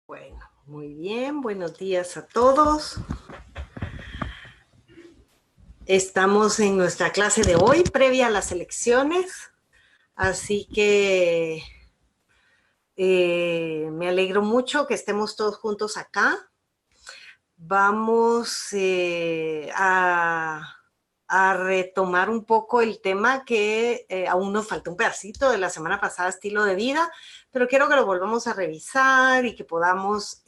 Bueno, muy bien, buenos días a todos. Estamos en nuestra clase de hoy, previa a las elecciones, así que me alegro mucho que estemos todos juntos acá. Vamos a retomar un poco el tema que aún nos falta un pedacito de la semana pasada, estilo de vida, pero quiero que lo volvamos a revisar y que podamos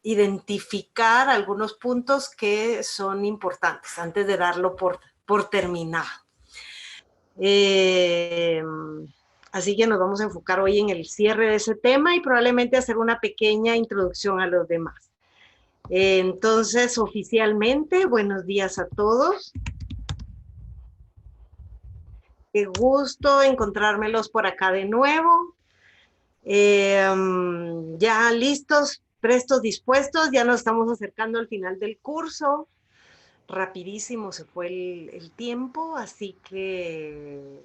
identificar algunos puntos que son importantes antes de darlo por terminado. Así que nos vamos a enfocar hoy en el cierre de ese tema y probablemente hacer una pequeña introducción a los demás. Entonces, oficialmente, buenos días a todos. Qué gusto encontrármelos por acá de nuevo. Ya listos, prestos, dispuestos, ya nos estamos acercando al final del curso. Rapidísimo se fue el tiempo, así que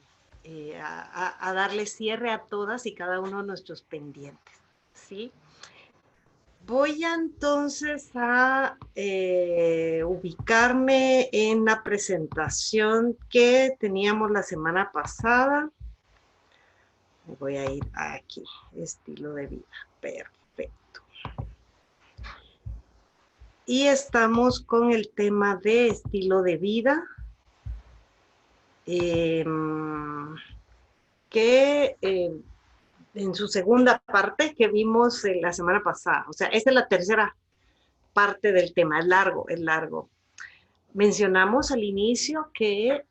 a darle cierre a todas y cada uno de nuestros pendientes, ¿sí? Voy entonces a ubicarme en la presentación que teníamos la semana pasada. Voy a ir aquí, estilo de vida, perfecto. Y estamos con el tema de estilo de vida, que en su segunda parte que vimos la semana pasada. O sea, esta es la tercera parte del tema, es largo, es largo. Mencionamos al inicio que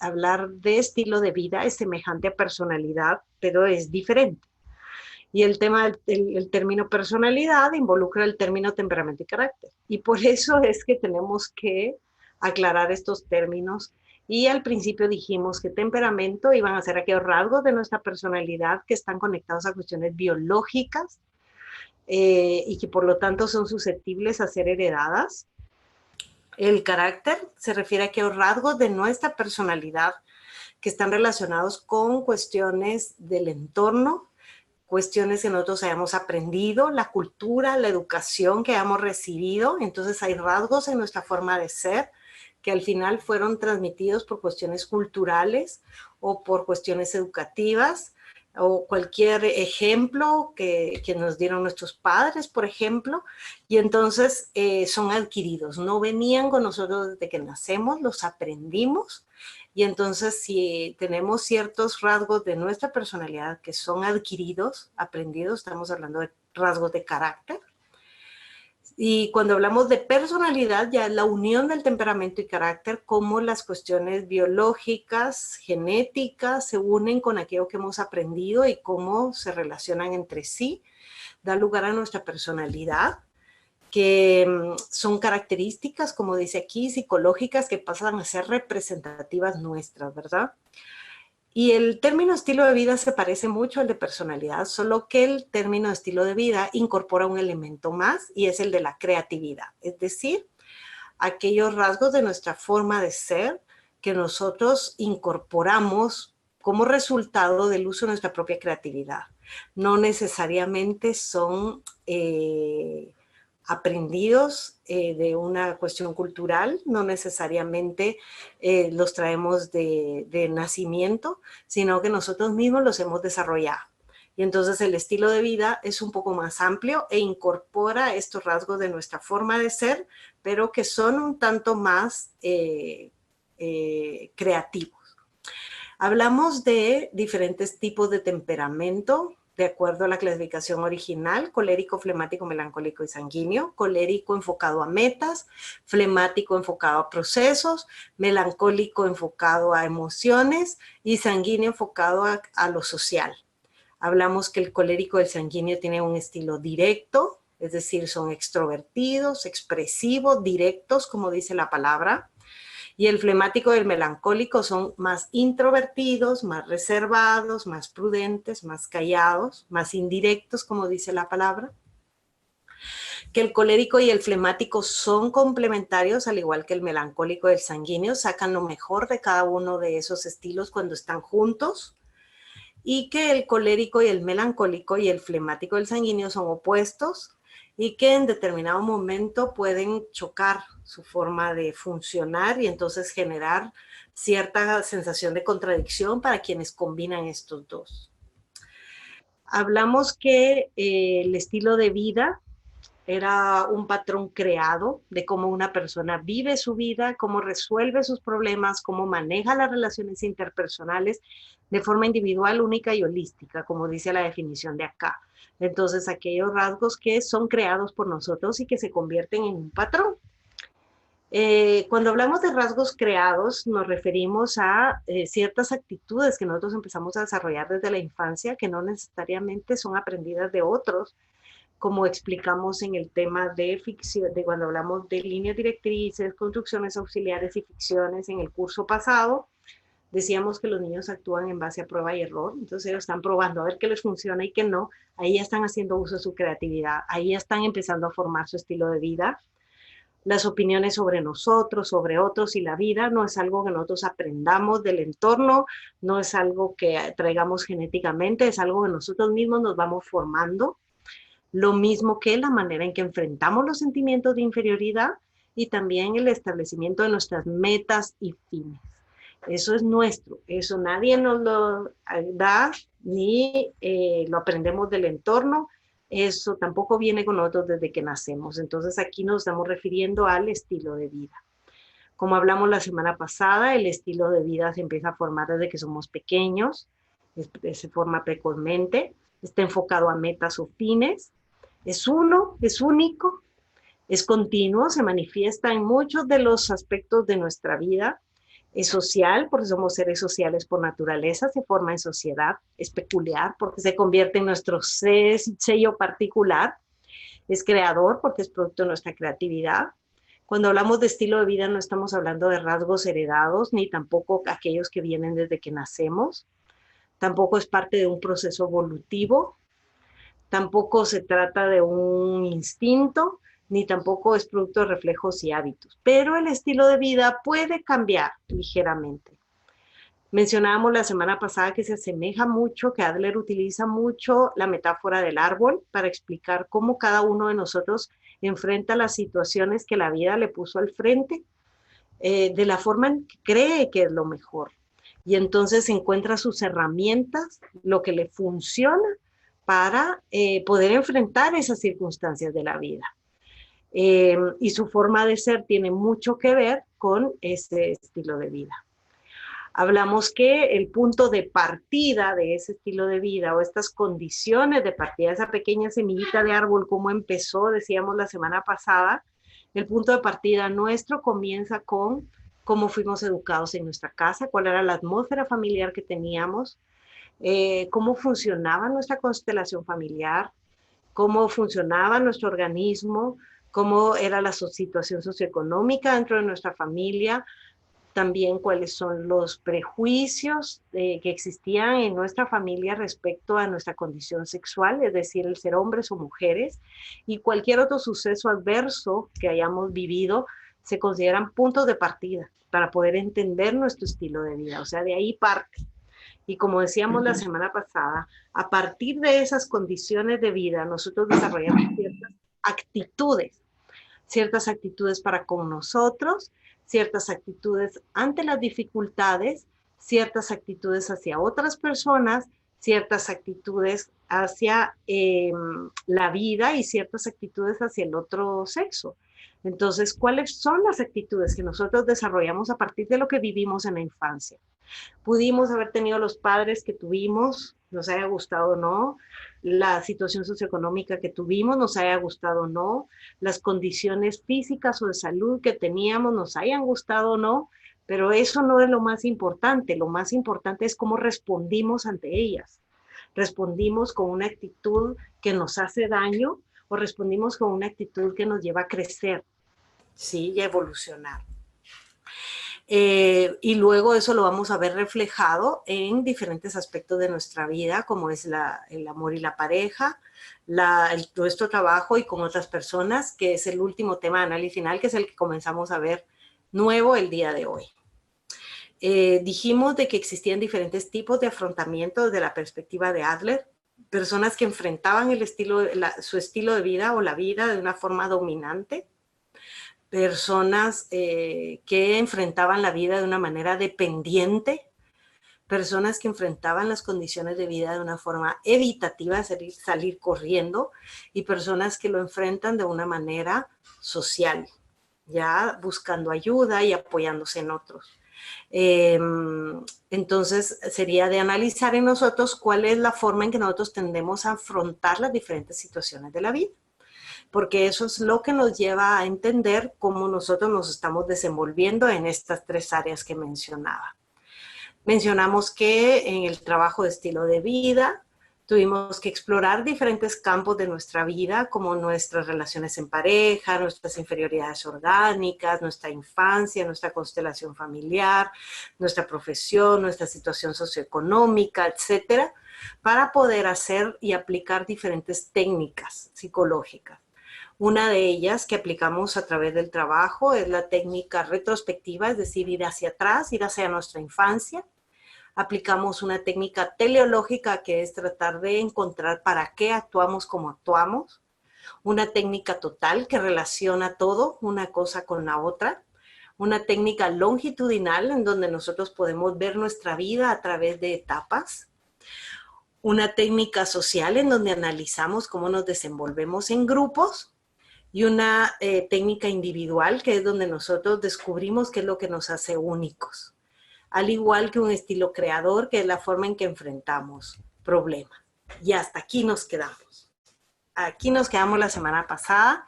hablar de estilo de vida es semejante a personalidad, pero es diferente. Y el tema, el término personalidad involucra el término temperamento y carácter. Y por eso es que tenemos que aclarar estos términos. Y al principio dijimos que temperamento iban a ser aquellos rasgos de nuestra personalidad que están conectados a cuestiones biológicas y que por lo tanto son susceptibles a ser heredadas. El carácter se refiere a aquellos rasgos de nuestra personalidad que están relacionados con cuestiones del entorno, cuestiones que nosotros hayamos aprendido, la cultura, la educación que hayamos recibido. Entonces hay rasgos en nuestra forma de ser que al final fueron transmitidos por cuestiones culturales o por cuestiones educativas o cualquier ejemplo que nos dieron nuestros padres, por ejemplo, y entonces son adquiridos, no venían con nosotros desde que nacemos, los aprendimos. Y entonces si tenemos ciertos rasgos de nuestra personalidad que son adquiridos, aprendidos, estamos hablando de rasgos de carácter. Y cuando hablamos de personalidad, ya es la unión del temperamento y carácter, cómo las cuestiones biológicas, genéticas, se unen con aquello que hemos aprendido y cómo se relacionan entre sí, da lugar a nuestra personalidad, que son características, como dice aquí, psicológicas que pasan a ser representativas nuestras, ¿verdad? Y el término estilo de vida se parece mucho al de personalidad, solo que el término estilo de vida incorpora un elemento más y es el de la creatividad, es decir, aquellos rasgos de nuestra forma de ser que nosotros incorporamos como resultado del uso de nuestra propia creatividad. No necesariamente son aprendidos de una cuestión cultural, no necesariamente los traemos de nacimiento, sino que nosotros mismos los hemos desarrollado. Y entonces el estilo de vida es un poco más amplio e incorpora estos rasgos de nuestra forma de ser, pero que son un tanto más creativos. Hablamos de diferentes tipos de temperamento, de acuerdo a la clasificación original: colérico, flemático, melancólico y sanguíneo. Colérico enfocado a metas, flemático enfocado a procesos, melancólico enfocado a emociones y sanguíneo enfocado a lo social. Hablamos que el colérico y el sanguíneo tienen un estilo directo, es decir, son extrovertidos, expresivos, directos, como dice la palabra. Y el flemático y el melancólico son más introvertidos, más reservados, más prudentes, más callados, más indirectos, como dice la palabra. Que el colérico y el flemático son complementarios, al igual que el melancólico y el sanguíneo, sacan lo mejor de cada uno de esos estilos cuando están juntos. y que el colérico y el melancólico y el flemático y el sanguíneo son opuestos y que en determinado momento pueden chocar su forma de funcionar y entonces generar cierta sensación de contradicción para quienes combinan estos dos. Hablamos que el estilo de vida era un patrón creado de cómo una persona vive su vida, cómo resuelve sus problemas, cómo maneja las relaciones interpersonales de forma individual, única y holística, como dice la definición de acá. Entonces, aquellos rasgos que son creados por nosotros y que se convierten en un patrón. Cuando hablamos de rasgos creados, nos referimos a ciertas actitudes que nosotros empezamos a desarrollar desde la infancia, que no necesariamente son aprendidas de otros, como explicamos en el tema de ficción, de cuando hablamos de líneas directrices, construcciones auxiliares y ficciones en el curso pasado. Decíamos que los niños actúan en base a prueba y error, entonces ellos están probando a ver qué les funciona y qué no, ahí ya están haciendo uso de su creatividad, ahí ya están empezando a formar su estilo de vida. Las opiniones sobre nosotros, sobre otros y la vida no es algo que nosotros aprendamos del entorno, no es algo que traigamos genéticamente, es algo que nosotros mismos nos vamos formando. Lo mismo que la manera en que enfrentamos los sentimientos de inferioridad y también el establecimiento de nuestras metas y fines. Eso es nuestro, eso nadie nos lo da ni lo aprendemos del entorno, eso tampoco viene con nosotros desde que nacemos. Entonces aquí nos estamos refiriendo al estilo de vida. Como hablamos la semana pasada, el estilo de vida se empieza a formar desde que somos pequeños, se forma precozmente, está enfocado a metas o fines, es uno, es único, es continuo, se manifiesta en muchos de los aspectos de nuestra vida, es social, porque somos seres sociales por naturaleza, se forma en sociedad, es peculiar, porque se convierte en nuestro sello particular, es creador, porque es producto de nuestra creatividad. Cuando hablamos de estilo de vida no estamos hablando de rasgos heredados, ni tampoco aquellos que vienen desde que nacemos, tampoco es parte de un proceso evolutivo, tampoco se trata de un instinto, ni tampoco es producto de reflejos y hábitos, pero el estilo de vida puede cambiar ligeramente. Mencionábamos la semana pasada que se asemeja mucho, que Adler utiliza mucho la metáfora del árbol para explicar cómo cada uno de nosotros enfrenta las situaciones que la vida le puso al frente, de la forma en que cree que es lo mejor. Y entonces encuentra sus herramientas, lo que le funciona para poder enfrentar esas circunstancias de la vida. Y su forma de ser tiene mucho que ver con ese estilo de vida. Hablamos que el punto de partida de ese estilo de vida o estas condiciones de partida, esa pequeña semillita de árbol, como empezó, decíamos la semana pasada, el punto de partida nuestro comienza con cómo fuimos educados en nuestra casa, cuál era la atmósfera familiar que teníamos, cómo funcionaba nuestra constelación familiar, cómo funcionaba nuestro organismo, cómo era la situación socioeconómica dentro de nuestra familia, también cuáles son los prejuicios que existían en nuestra familia respecto a nuestra condición sexual, es decir, el ser hombres o mujeres, y cualquier otro suceso adverso que hayamos vivido se consideran puntos de partida para poder entender nuestro estilo de vida, o sea, de ahí parte. Y como decíamos la semana pasada, a partir de esas condiciones de vida, nosotros desarrollamos ciertas actitudes para con nosotros, ciertas actitudes ante las dificultades, ciertas actitudes hacia otras personas, ciertas actitudes hacia la vida y ciertas actitudes hacia el otro sexo. Entonces, ¿cuáles son las actitudes que nosotros desarrollamos a partir de lo que vivimos en la infancia? Pudimos haber tenido los padres que tuvimos, nos haya gustado o no, la situación socioeconómica que tuvimos, nos haya gustado o no, las condiciones físicas o de salud que teníamos, nos hayan gustado o no, pero eso no es lo más importante es cómo respondimos ante ellas. Respondimos con una actitud que nos hace daño o respondimos con una actitud que nos lleva a crecer, ¿sí? Y a evolucionar. Y luego eso lo vamos a ver reflejado en diferentes aspectos de nuestra vida, como es el amor y la pareja, nuestro trabajo y con otras personas, que es el último tema de análisis final, que es el que comenzamos a ver nuevo el día de hoy. Dijimos de que existían diferentes tipos de afrontamiento desde la perspectiva de Adler, personas que enfrentaban su estilo de vida o la vida de una forma dominante, personas que enfrentaban la vida de una manera dependiente, personas que enfrentaban las condiciones de vida de una forma evitativa, salir corriendo, y personas que lo enfrentan de una manera social, ya buscando ayuda y apoyándose en otros. Entonces sería de analizar en nosotros cuál es la forma en que nosotros tendemos a afrontar las diferentes situaciones de la vida, porque eso es lo que nos lleva a entender cómo nosotros nos estamos desenvolviendo en estas tres áreas que mencionaba. Mencionamos que en el trabajo de estilo de vida tuvimos que explorar diferentes campos de nuestra vida, como nuestras relaciones en pareja, nuestras inferioridades orgánicas, nuestra infancia, nuestra constelación familiar, nuestra profesión, nuestra situación socioeconómica, etcétera, para poder hacer y aplicar diferentes técnicas psicológicas. Una de ellas que aplicamos a través del trabajo es la técnica retrospectiva, es decir, ir hacia atrás, ir hacia nuestra infancia. Aplicamos una técnica teleológica, que es tratar de encontrar para qué actuamos como actuamos. Una técnica total, que relaciona todo, una cosa con la otra. Una técnica longitudinal, en donde nosotros podemos ver nuestra vida a través de etapas. Una técnica social, en donde analizamos cómo nos desenvolvemos en grupos. Y una técnica individual, que es donde nosotros descubrimos qué es lo que nos hace únicos. Al igual que un estilo creador, que es la forma en que enfrentamos problemas. Y hasta aquí nos quedamos. Aquí nos quedamos la semana pasada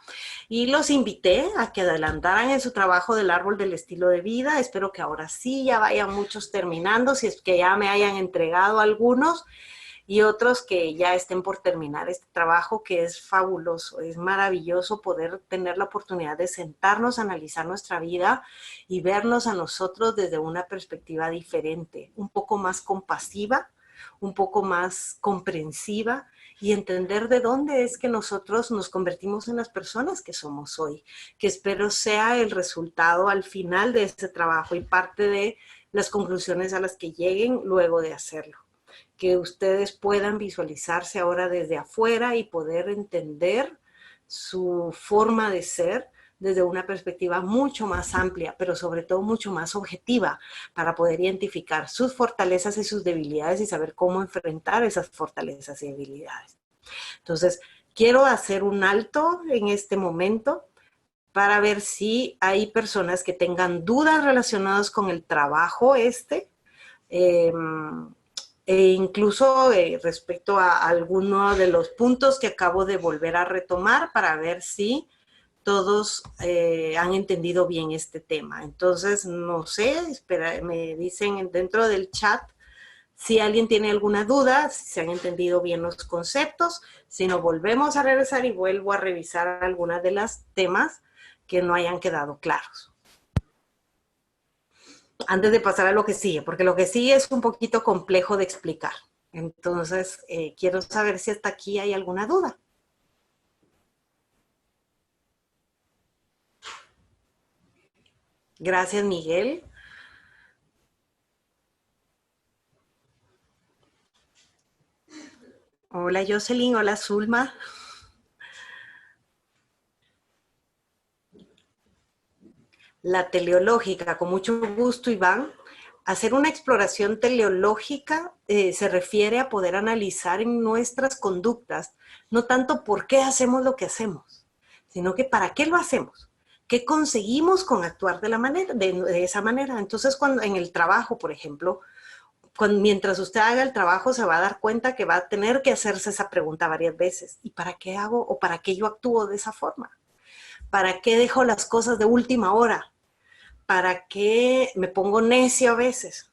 y los invité a que adelantaran en su trabajo del árbol del estilo de vida. Espero que ahora sí ya vayan muchos terminando, si es que ya me hayan entregado algunos, y otros que ya estén por terminar este trabajo, que es fabuloso, es maravilloso poder tener la oportunidad de sentarnos, analizar nuestra vida y vernos a nosotros desde una perspectiva diferente, un poco más compasiva, un poco más comprensiva, y entender de dónde es que nosotros nos convertimos en las personas que somos hoy, que espero sea el resultado al final de este trabajo y parte de las conclusiones a las que lleguen luego de hacerlo. Que ustedes puedan visualizarse ahora desde afuera y poder entender su forma de ser desde una perspectiva mucho más amplia, pero sobre todo mucho más objetiva, para poder identificar sus fortalezas y sus debilidades y saber cómo enfrentar esas fortalezas y debilidades. Entonces, quiero hacer un alto en este momento para ver si hay personas que tengan dudas relacionadas con el trabajo eh, e incluso respecto a alguno de los puntos que acabo de volver a retomar, para ver si todos han entendido bien este tema. Entonces, no sé, espera, me dicen dentro del chat si alguien tiene alguna duda, si se han entendido bien los conceptos. Si no, volvemos a regresar y vuelvo a revisar algunas de los temas que no hayan quedado claros, antes de pasar a lo que sigue, porque lo que sigue es un poquito complejo de explicar. Entonces, quiero saber si hasta aquí hay alguna duda. Gracias, Miguel. Hola, Jocelyn. Hola, Zulma. La teleológica, con mucho gusto, Iván. Hacer una exploración teleológica se refiere a poder analizar en nuestras conductas, no tanto por qué hacemos lo que hacemos, sino que para qué lo hacemos, qué conseguimos con actuar de esa manera. Entonces, cuando en el trabajo, por ejemplo, mientras usted haga el trabajo, se va a dar cuenta que va a tener que hacerse esa pregunta varias veces. ¿Y para qué hago o para qué yo actúo de esa forma? ¿Para qué dejo las cosas de última hora? ¿Para qué me pongo necio a veces?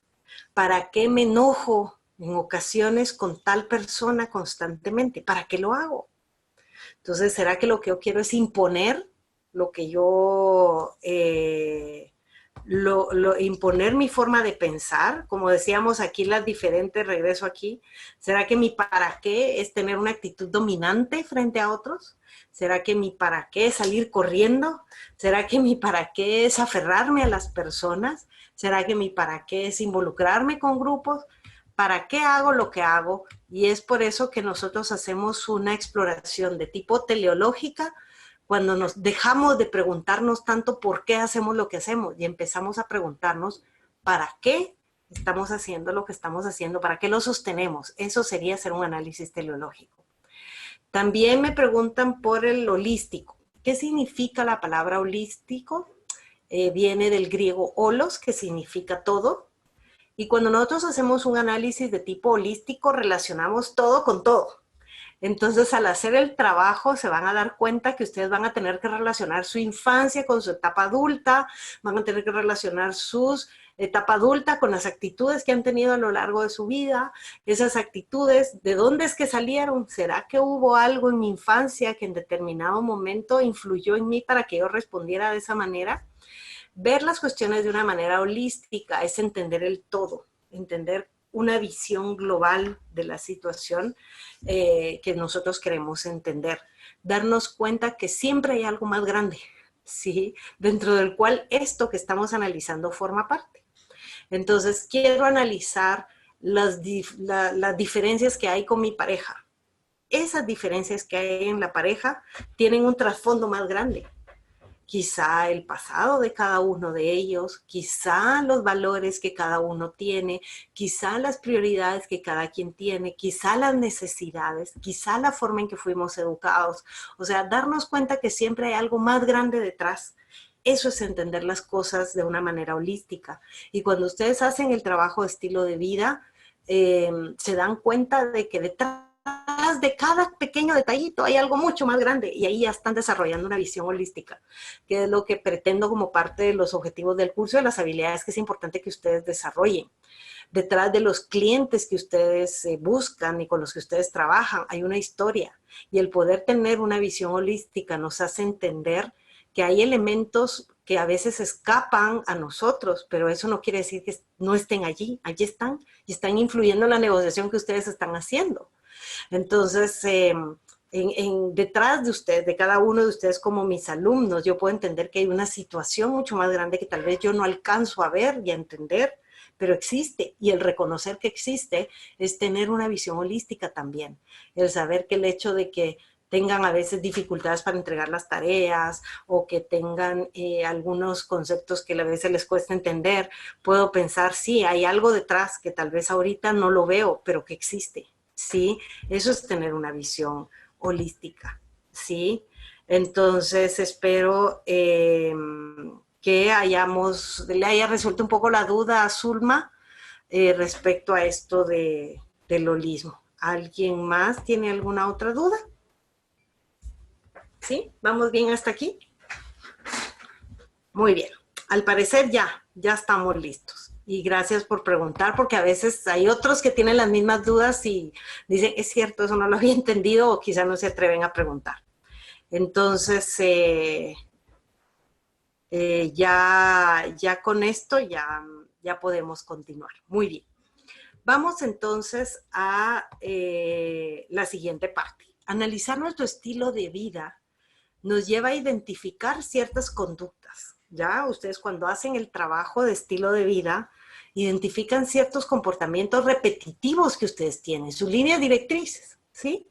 ¿Para qué me enojo en ocasiones con tal persona constantemente? ¿Para qué lo hago? Entonces, ¿será que lo que yo quiero es imponer lo que yo imponer mi forma de pensar, como decíamos aquí las diferentes, regreso aquí, ¿será que mi para qué es tener una actitud dominante frente a otros? ¿Será que mi para qué es salir corriendo? ¿Será que mi para qué es aferrarme a las personas? ¿Será que mi para qué es involucrarme con grupos? ¿Para qué hago lo que hago? Y es por eso que nosotros hacemos una exploración de tipo teleológica, cuando nos dejamos de preguntarnos tanto por qué hacemos lo que hacemos y empezamos a preguntarnos para qué estamos haciendo lo que estamos haciendo, para qué lo sostenemos. Eso sería hacer un análisis teleológico. También me preguntan por el holístico. ¿Qué significa la palabra holístico? Viene del griego holos, que significa todo. Y cuando nosotros hacemos un análisis de tipo holístico, relacionamos todo con todo. Entonces, al hacer el trabajo, se van a dar cuenta que ustedes van a tener que relacionar su infancia con su etapa adulta, van a tener que relacionar su etapa adulta con las actitudes que han tenido a lo largo de su vida. Esas actitudes, ¿de dónde es que salieron? ¿Será que hubo algo en mi infancia que en determinado momento influyó en mí para que yo respondiera de esa manera? Ver las cuestiones de una manera holística es entender el todo, entender una visión global de la situación que nosotros queremos entender. Darnos cuenta que siempre hay algo más grande, ¿sí? Dentro del cual esto que estamos analizando forma parte. Entonces, quiero analizar las diferencias que hay con mi pareja. Esas diferencias que hay en la pareja tienen un trasfondo más grande. Quizá el pasado de cada uno de ellos, quizá los valores que cada uno tiene, quizá las prioridades que cada quien tiene, quizá las necesidades, quizá la forma en que fuimos educados. O sea, darnos cuenta que siempre hay algo más grande detrás. Eso es entender las cosas de una manera holística. Y cuando ustedes hacen el trabajo de estilo de vida, se dan cuenta de que detrás de cada pequeño detallito hay algo mucho más grande y ahí ya están desarrollando una visión holística, que es lo que pretendo como parte de los objetivos del curso, de las habilidades que es importante que ustedes desarrollen. Detrás de los clientes que ustedes buscan y con los que ustedes trabajan hay una historia, y el poder tener una visión holística nos hace entender que hay elementos que a veces escapan a nosotros, pero eso no quiere decir que no estén allí, allí están y están influyendo en la negociación que ustedes están haciendo. Entonces, detrás de ustedes, de cada uno de ustedes como mis alumnos, yo puedo entender que hay una situación mucho más grande que tal vez yo no alcanzo a ver y a entender, pero existe. Y el reconocer que existe es tener una visión holística también. El saber que el hecho de que tengan a veces dificultades para entregar las tareas o que tengan algunos conceptos que a veces les cuesta entender, puedo pensar, sí, hay algo detrás que tal vez ahorita no lo veo, pero que existe. ¿Sí? Eso es tener una visión holística, ¿sí? Entonces, espero que le haya resuelto un poco la duda a Zulma respecto a esto del holismo. ¿Alguien más tiene alguna otra duda? ¿Sí? ¿Vamos bien hasta aquí? Muy bien. Al parecer ya estamos listos. Y gracias por preguntar, porque a veces hay otros que tienen las mismas dudas y dicen, es cierto, eso no lo había entendido, o quizá no se atreven a preguntar. Entonces, ya con esto ya podemos continuar. Muy bien. Vamos entonces a la siguiente parte. Analizar nuestro estilo de vida nos lleva a identificar ciertas conductas. Ya ustedes cuando hacen el trabajo de estilo de vida, identifican ciertos comportamientos repetitivos que ustedes tienen, sus líneas directrices, ¿sí?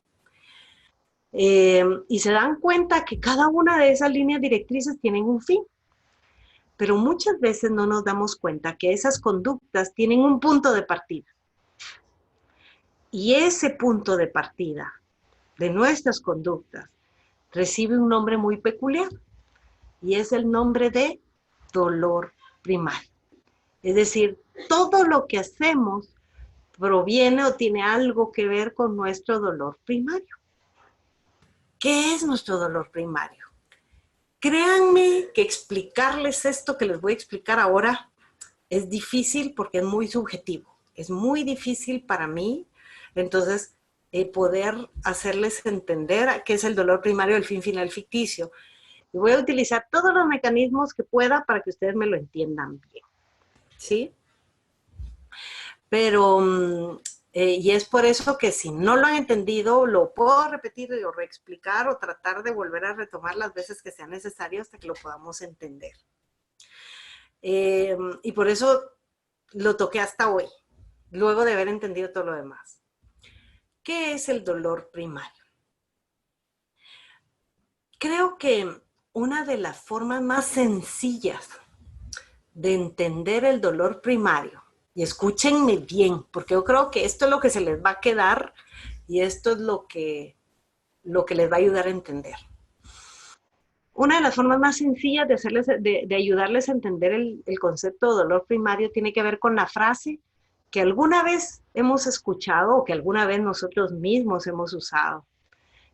Y se dan cuenta que cada una de esas líneas directrices tienen un fin. Pero muchas veces no nos damos cuenta que esas conductas tienen un punto de partida. Y ese punto de partida de nuestras conductas recibe un nombre muy peculiar, y es el nombre de dolor primario. Es decir, todo lo que hacemos proviene o tiene algo que ver con nuestro dolor primario. ¿Qué es nuestro dolor primario? Créanme que explicarles esto que les voy a explicar ahora es difícil porque es muy subjetivo. Es muy difícil para mí, entonces, poder hacerles entender qué es el dolor primario del fin final ficticio. Y voy a utilizar todos los mecanismos que pueda para que ustedes me lo entiendan bien, ¿sí? Pero, y es por eso que si no lo han entendido, lo puedo repetir o reexplicar o tratar de volver a retomar las veces que sea necesario hasta que lo podamos entender. Y por eso lo toqué hasta hoy, luego de haber entendido todo lo demás. ¿Qué es el dolor primario? Creo que una de las formas más sencillas de entender el dolor primario, y escúchenme bien, porque yo creo que esto es lo que se les va a quedar y esto es lo que les va a ayudar a entender. Una de las formas más sencillas de ayudarles a entender el concepto de dolor primario tiene que ver con la frase que alguna vez hemos escuchado o que alguna vez nosotros mismos hemos usado.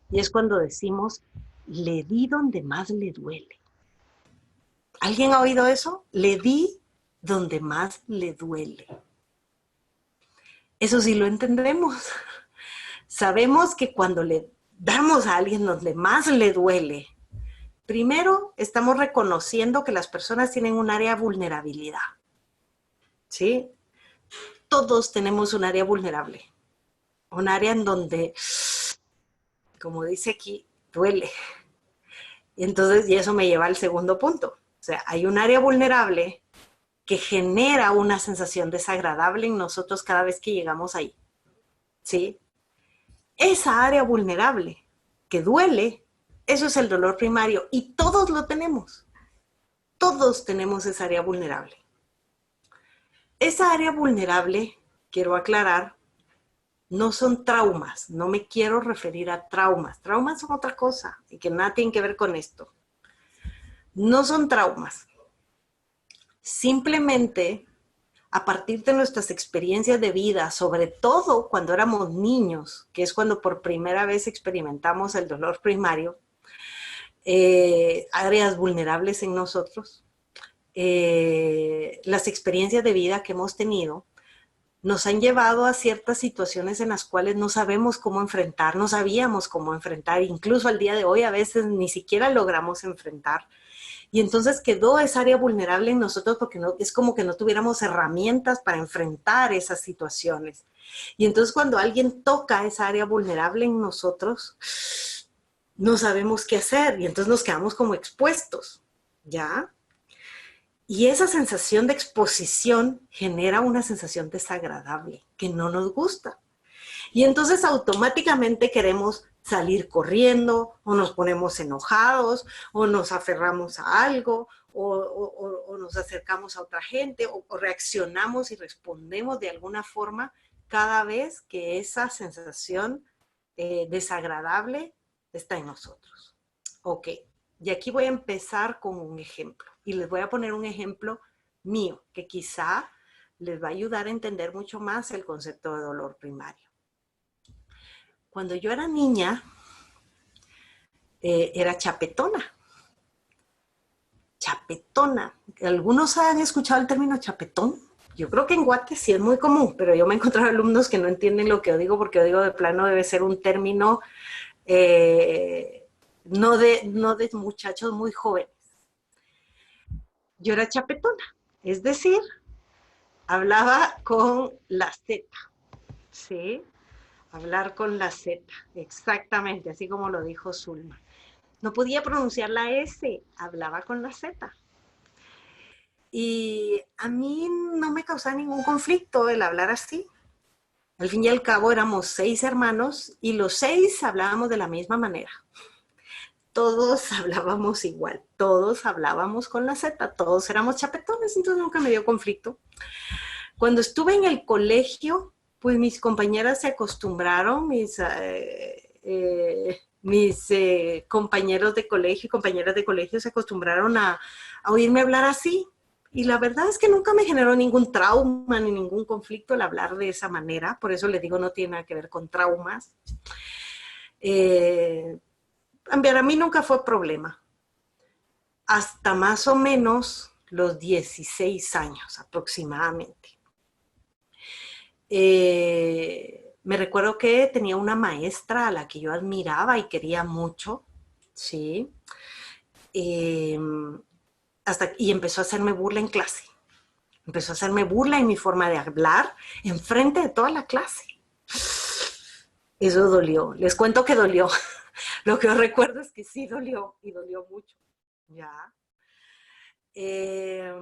Y es cuando decimos, le di donde más le duele. ¿Alguien ha oído eso? Le di donde más le duele. Eso sí lo entendemos. Sabemos que cuando le damos a alguien donde más le duele, primero estamos reconociendo que las personas tienen un área de vulnerabilidad. ¿Sí? Todos tenemos un área vulnerable. Un área en donde, como dice aquí, duele. Y entonces, y eso me lleva al segundo punto. O sea, hay un área vulnerable que genera una sensación desagradable en nosotros cada vez que llegamos ahí. ¿Sí? Esa área vulnerable que duele, eso es el dolor primario y todos lo tenemos. Todos tenemos esa área vulnerable. Esa área vulnerable, quiero aclarar, no son traumas. No me quiero referir a traumas. Traumas son otra cosa y que nada tienen que ver con esto. No son traumas. Simplemente, a partir de nuestras experiencias de vida, sobre todo cuando éramos niños, que es cuando por primera vez experimentamos el dolor primario, áreas vulnerables en nosotros, las experiencias de vida que hemos tenido, nos han llevado a ciertas situaciones en las cuales no sabemos cómo enfrentar, no sabíamos cómo enfrentar, incluso al día de hoy a veces ni siquiera logramos enfrentar. Y entonces quedó esa área vulnerable en nosotros porque no, es como que no tuviéramos herramientas para enfrentar esas situaciones. Y entonces cuando alguien toca esa área vulnerable en nosotros, no sabemos qué hacer y entonces nos quedamos como expuestos, ¿ya? Y esa sensación de exposición genera una sensación desagradable que no nos gusta. Y entonces automáticamente queremos salir corriendo o nos ponemos enojados o nos aferramos a algo o nos acercamos a otra gente o reaccionamos y respondemos de alguna forma cada vez que esa sensación desagradable está en nosotros. Ok, y aquí voy a empezar con un ejemplo y les voy a poner un ejemplo mío que quizá les va a ayudar a entender mucho más el concepto de dolor primario. Cuando yo era niña, era chapetona. Chapetona. ¿Algunos han escuchado el término chapetón? Yo creo que en Guate sí es muy común, pero yo me he encontrado alumnos que no entienden lo que yo digo porque yo digo de plano debe ser un término no de muchachos muy jóvenes. Yo era chapetona, es decir, hablaba con la Z, ¿sí? Hablar con la Z, exactamente, así como lo dijo Zulma. No podía pronunciar la S, hablaba con la Z. Y a mí no me causaba ningún conflicto el hablar así. Al fin y al cabo éramos 6 hermanos y los 6 hablábamos de la misma manera. Todos hablábamos igual, todos hablábamos con la Z, todos éramos chapetones, entonces nunca me dio conflicto. Cuando estuve en el colegio, pues mis compañeras se acostumbraron, mis compañeros de colegio y compañeras de colegio se acostumbraron a oírme hablar así. Y la verdad es que nunca me generó ningún trauma ni ningún conflicto el hablar de esa manera. Por eso les digo, no tiene nada que ver con traumas. Para mí nunca fue problema. Hasta más o menos los 16 años aproximadamente. Me recuerdo que tenía una maestra a la que yo admiraba y quería mucho, ¿sí? eh, y empezó a hacerme burla en clase. Empezó a hacerme burla en mi forma de hablar enfrente de toda la clase. Eso dolió. Les cuento que dolió. Lo que os recuerdo es que sí dolió y dolió mucho. Ya. El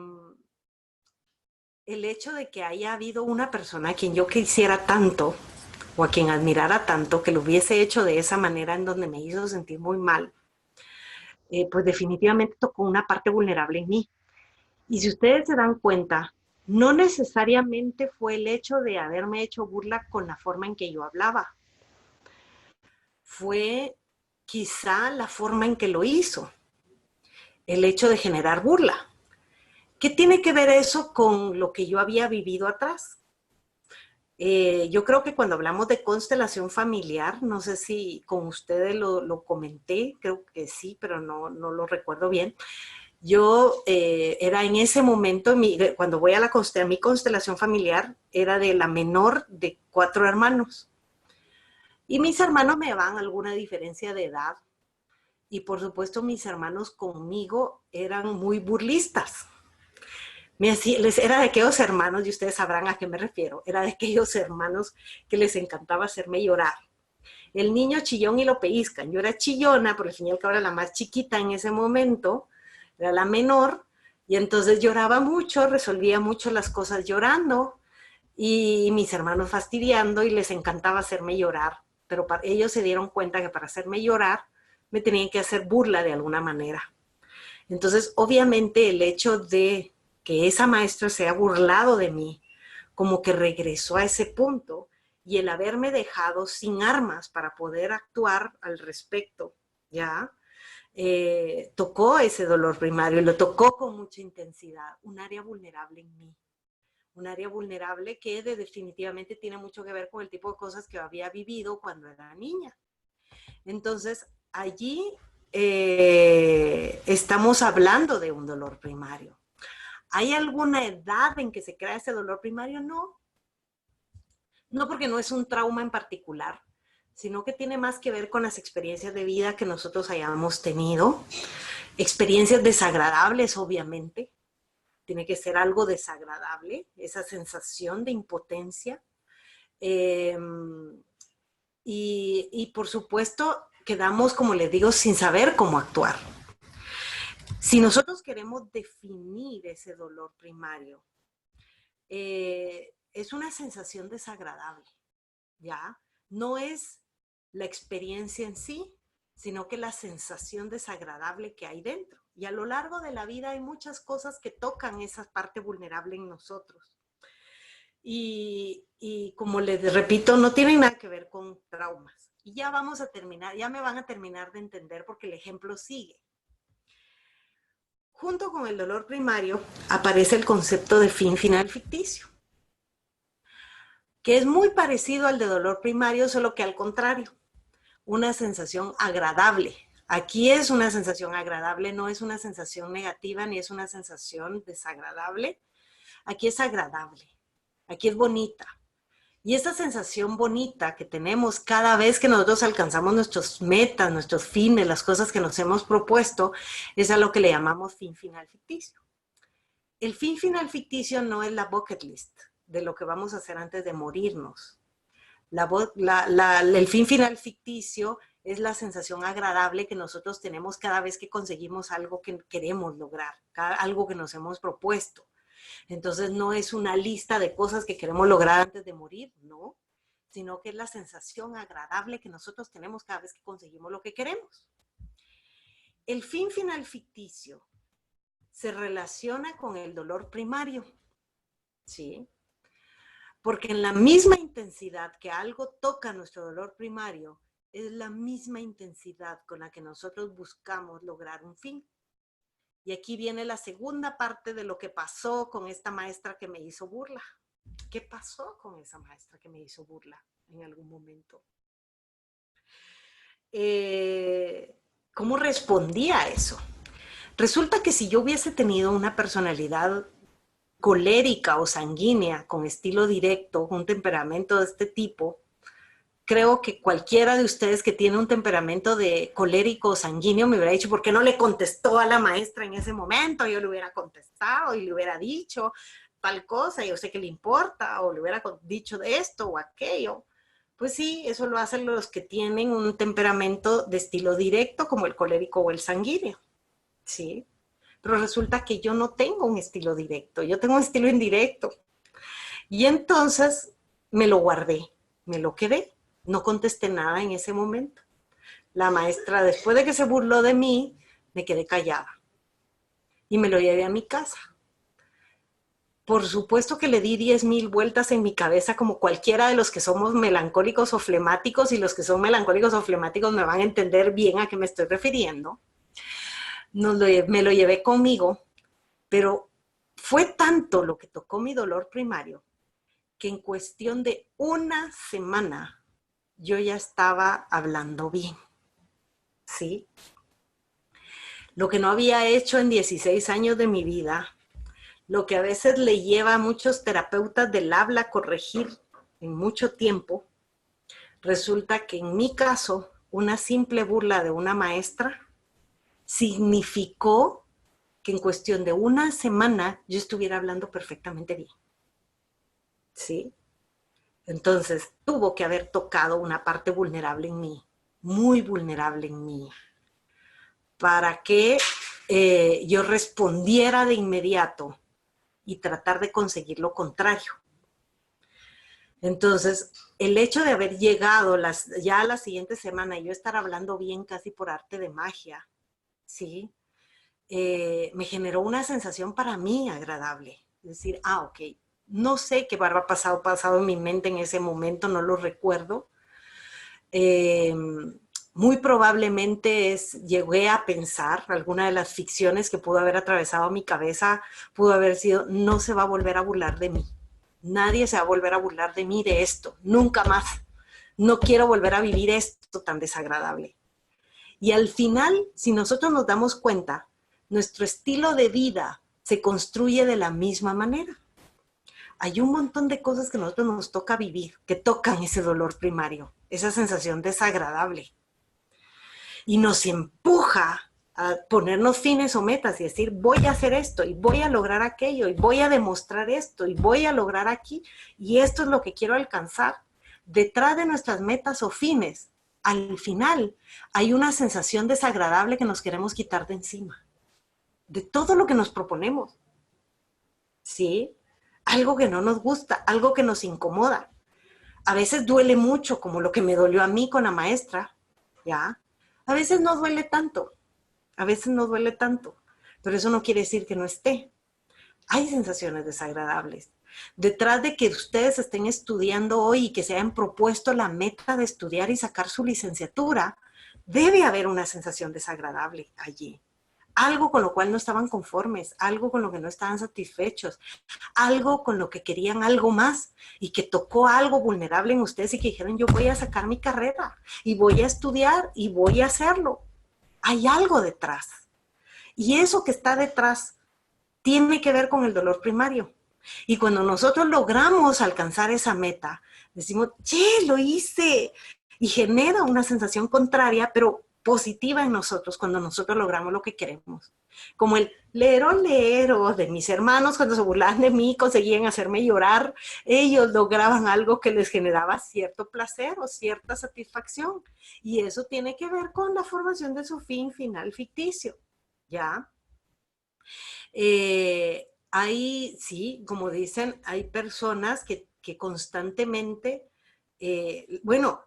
hecho de que haya habido una persona a quien yo quisiera tanto o a quien admirara tanto que lo hubiese hecho de esa manera en donde me hizo sentir muy mal, pues definitivamente tocó una parte vulnerable en mí. Y si ustedes se dan cuenta, no necesariamente fue el hecho de haberme hecho burla con la forma en que yo hablaba, fue quizá la forma en que lo hizo, el hecho de generar burla. ¿Qué tiene que ver eso con lo que yo había vivido atrás? Yo creo que cuando hablamos de constelación familiar, no sé si con ustedes lo comenté, creo que sí, pero no lo recuerdo bien. Yo era en ese momento, cuando voy a mi constelación familiar, era de la menor de 4 hermanos. Y mis hermanos me daban alguna diferencia de edad. Y por supuesto mis hermanos conmigo eran muy burlistas. Era de aquellos hermanos, y ustedes sabrán a qué me refiero, era de aquellos hermanos que les encantaba hacerme llorar. El niño chillón y lo pellizcan. Yo era chillona, por el fin y al cabo era la más chiquita en ese momento, era la menor, y entonces lloraba mucho, resolvía mucho las cosas llorando, y mis hermanos fastidiando, y les encantaba hacerme llorar. Pero ellos se dieron cuenta que para hacerme llorar me tenían que hacer burla de alguna manera. Entonces, obviamente, el hecho de que esa maestra se ha burlado de mí, como que regresó a ese punto, y el haberme dejado sin armas para poder actuar al respecto, ¿ya? Tocó ese dolor primario y lo tocó con mucha intensidad, un área vulnerable en mí, un área vulnerable que definitivamente tiene mucho que ver con el tipo de cosas que había vivido cuando era niña. Entonces, allí estamos hablando de un dolor primario. ¿Hay alguna edad en que se crea ese dolor primario? No. No, porque no es un trauma en particular, sino que tiene más que ver con las experiencias de vida que nosotros hayamos tenido. Experiencias desagradables, obviamente. Tiene que ser algo desagradable, esa sensación de impotencia. Eh, y por supuesto, quedamos, como les digo, sin saber cómo actuar. Si nosotros queremos definir ese dolor primario, es una sensación desagradable, ¿ya? No es la experiencia en sí, sino que la sensación desagradable que hay dentro. Y a lo largo de la vida hay muchas cosas que tocan esa parte vulnerable en nosotros. Y como les repito, no tienen nada que ver con traumas. Y ya vamos a terminar, ya me van a terminar de entender porque el ejemplo sigue. Junto con el dolor primario aparece el concepto de fin final ficticio, que es muy parecido al de dolor primario, solo que al contrario, una sensación agradable. Aquí es una sensación agradable, no es una sensación negativa ni es una sensación desagradable. Aquí es agradable, aquí es bonita. Y esa sensación bonita que tenemos cada vez que nosotros alcanzamos nuestras metas, nuestros fines, las cosas que nos hemos propuesto, es a lo que le llamamos fin final ficticio. El fin final ficticio no es la bucket list de lo que vamos a hacer antes de morirnos. El fin final ficticio es la sensación agradable que nosotros tenemos cada vez que conseguimos algo que queremos lograr, algo que nos hemos propuesto. Entonces no es una lista de cosas que queremos lograr antes de morir, no, sino que es la sensación agradable que nosotros tenemos cada vez que conseguimos lo que queremos. El fin final ficticio se relaciona con el dolor primario, ¿sí? Porque en la misma intensidad que algo toca nuestro dolor primario, es la misma intensidad con la que nosotros buscamos lograr un fin. Y aquí viene la segunda parte de lo que pasó con esta maestra que me hizo burla. ¿Qué pasó con esa maestra que me hizo burla en algún momento? ¿Cómo respondía a eso? Resulta que si yo hubiese tenido una personalidad colérica o sanguínea, con estilo directo, un temperamento de este tipo, creo que cualquiera de ustedes que tiene un temperamento de colérico o sanguíneo me hubiera dicho, ¿por qué no le contestó a la maestra en ese momento? Yo le hubiera contestado y le hubiera dicho tal cosa, yo sé que le importa, o le hubiera dicho de esto o aquello. Pues sí, eso lo hacen los que tienen un temperamento de estilo directo, como el colérico o el sanguíneo, ¿sí? Pero resulta que yo no tengo un estilo directo, yo tengo un estilo indirecto. Y entonces me lo guardé, me lo quedé, no contesté nada en ese momento. La maestra, después de que se burló de mí, me quedé callada y me lo llevé a mi casa. Por supuesto que le di 10,000 vueltas en mi cabeza como cualquiera de los que somos melancólicos o flemáticos, y los que son melancólicos o flemáticos me van a entender bien a qué me estoy refiriendo. Me lo llevé conmigo, pero fue tanto lo que tocó mi dolor primario que en cuestión de una semana yo ya estaba hablando bien, ¿sí? Lo que no había hecho en 16 años de mi vida, lo que a veces le lleva a muchos terapeutas del habla a corregir en mucho tiempo, resulta que en mi caso, una simple burla de una maestra significó que en cuestión de una semana yo estuviera hablando perfectamente bien, ¿sí? Entonces, tuvo que haber tocado una parte vulnerable en mí, muy vulnerable en mí, para que yo respondiera de inmediato y tratar de conseguir lo contrario. Entonces, el hecho de haber llegado ya a la siguiente semana y yo estar hablando bien casi por arte de magia, ¿sí? Me generó una sensación para mí agradable. Es decir, ok, no sé qué habrá pasado en mi mente en ese momento, no lo recuerdo. Muy probablemente llegué a pensar, alguna de las ficciones que pudo haber atravesado mi cabeza, pudo haber sido, no se va a volver a burlar de mí. Nadie se va a volver a burlar de mí de esto, nunca más. No quiero volver a vivir esto tan desagradable. Y al final, si nosotros nos damos cuenta, nuestro estilo de vida se construye de la misma manera. Hay un montón de cosas que a nosotros nos toca vivir, que tocan ese dolor primario, esa sensación desagradable. Y nos empuja a ponernos fines o metas y decir, voy a hacer esto, y voy a lograr aquello, y voy a demostrar esto, y voy a lograr aquí, y esto es lo que quiero alcanzar. Detrás de nuestras metas o fines, al final, hay una sensación desagradable que nos queremos quitar de encima, de todo lo que nos proponemos, ¿sí? Algo que no nos gusta, algo que nos incomoda. A veces duele mucho, como lo que me dolió a mí con la maestra, ¿ya? A veces no duele tanto, a veces no duele tanto, pero eso no quiere decir que no esté. Hay sensaciones desagradables. Detrás de que ustedes estén estudiando hoy y que se hayan propuesto la meta de estudiar y sacar su licenciatura, debe haber una sensación desagradable allí. Algo con lo cual no estaban conformes, algo con lo que no estaban satisfechos, algo con lo que querían algo más y que tocó algo vulnerable en ustedes y que dijeron, yo voy a sacar mi carrera y voy a estudiar y voy a hacerlo. Hay algo detrás. Y eso que está detrás tiene que ver con el dolor primario. Y cuando nosotros logramos alcanzar esa meta, decimos, che, lo hice. Y genera una sensación contraria, pero positiva en nosotros cuando nosotros logramos lo que queremos. Como el lero de mis hermanos cuando se burlaban de mí, conseguían hacerme llorar, ellos lograban algo que les generaba cierto placer o cierta satisfacción. Y eso tiene que ver con la formación de su fin final ficticio, ¿ya? Sí, como dicen, hay personas que constantemente, bueno,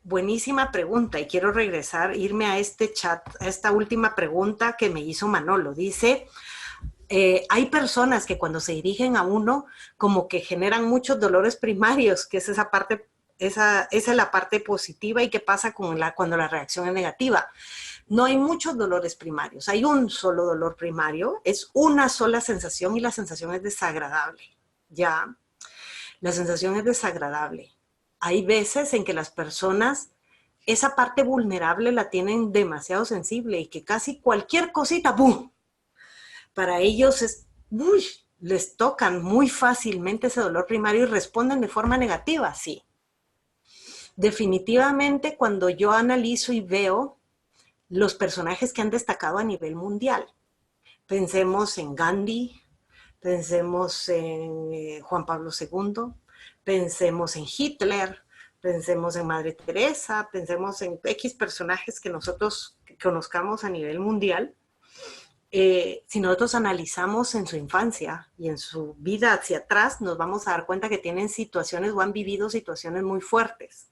buenísima pregunta, y quiero regresar, irme a este chat, a esta última pregunta que me hizo Manolo. Dice, hay personas que cuando se dirigen a uno, como que generan muchos dolores primarios, que es esa parte, esa es la parte positiva, y qué pasa cuando la reacción es negativa. No hay muchos dolores primarios, hay un solo dolor primario, es una sola sensación y la sensación es desagradable, ¿ya? La sensación es desagradable. Hay veces en que las personas esa parte vulnerable la tienen demasiado sensible y que casi cualquier cosita, ¡bum! Para ellos les tocan muy fácilmente ese dolor primario y responden de forma negativa, sí. Definitivamente cuando yo analizo y veo los personajes que han destacado a nivel mundial, pensemos en Gandhi, pensemos en Juan Pablo II, pensemos en Hitler, pensemos en Madre Teresa, pensemos en X personajes que nosotros conozcamos a nivel mundial. Si nosotros analizamos en su infancia y en su vida hacia atrás, nos vamos a dar cuenta que tienen situaciones o han vivido situaciones muy fuertes.